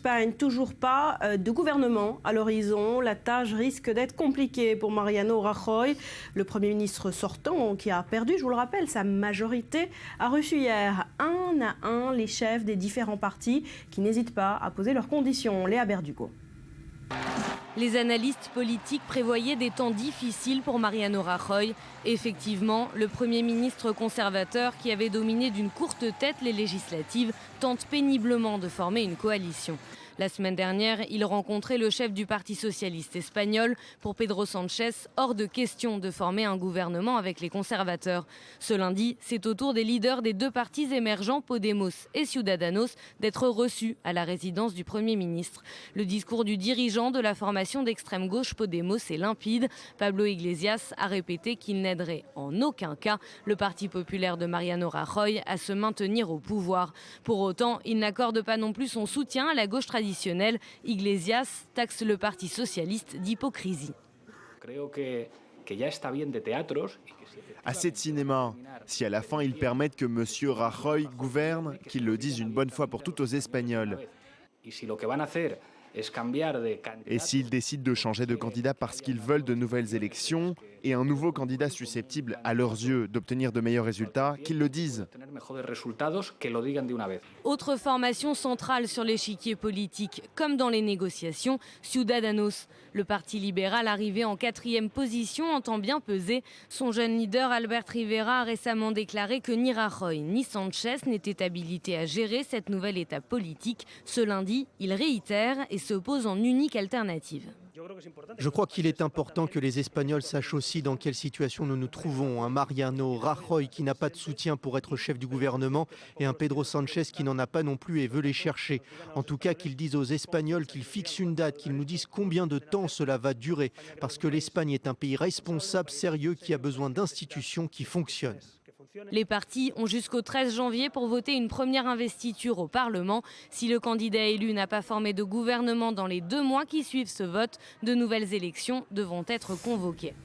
Espagne, toujours pas de gouvernement à l'horizon. La tâche risque d'être compliquée pour Mariano Rajoy. Le Premier ministre sortant, qui a perdu, je vous le rappelle, sa majorité, a reçu hier un à un les chefs des différents partis qui n'hésitent pas à poser leurs conditions. Léa Berdugo. Les analystes politiques prévoyaient des temps difficiles pour Mariano Rajoy. Effectivement, le Premier ministre conservateur, qui avait dominé d'une courte tête les législatives, tente péniblement de former une coalition. La semaine dernière, il rencontrait le chef du Parti socialiste espagnol. Pour Pedro Sánchez, hors de question de former un gouvernement avec les conservateurs. Ce lundi, c'est au tour des leaders des deux partis émergents, Podemos et Ciudadanos, d'être reçus à la résidence du Premier ministre. Le discours du dirigeant de la formation d'extrême gauche Podemos est limpide. Pablo Iglesias a répété qu'il n'aiderait en aucun cas le Parti populaire de Mariano Rajoy à se maintenir au pouvoir. Pour autant, il n'accorde pas non plus son soutien à la gauche traditionnelle. Iglesias taxe le Parti socialiste d'hypocrisie. Assez de cinéma. Si à la fin ils permettent que M. Rajoy gouverne, qu'ils le disent une bonne fois pour toutes aux Espagnols. Et s'ils décident de changer de candidat parce qu'ils veulent de nouvelles élections et un nouveau candidat susceptible, à leurs yeux, d'obtenir de meilleurs résultats, qu'ils le disent. Autre formation centrale sur l'échiquier politique, comme dans les négociations, Ciudadanos. Le parti libéral arrivé en 4e position entend bien peser. Son jeune leader Albert Rivera a récemment déclaré que ni Rajoy ni Sánchez n'étaient habilités à gérer cette nouvelle étape politique. Ce lundi, il réitère et s'oppose en unique alternative. Je crois qu'il est important que les Espagnols sachent aussi dans quelle situation nous nous trouvons. Un Mariano Rajoy qui n'a pas de soutien pour être chef du gouvernement et un Pedro Sánchez qui n'en a pas non plus et veut les chercher. En tout cas, qu'ils disent aux Espagnols qu'ils fixent une date, qu'ils nous disent combien de temps cela va durer. Parce que l'Espagne est un pays responsable, sérieux, qui a besoin d'institutions qui fonctionnent. Les partis ont jusqu'au 13 janvier pour voter une première investiture au Parlement. Si le candidat élu n'a pas formé de gouvernement dans les 2 mois qui suivent ce vote, de nouvelles élections devront être convoquées.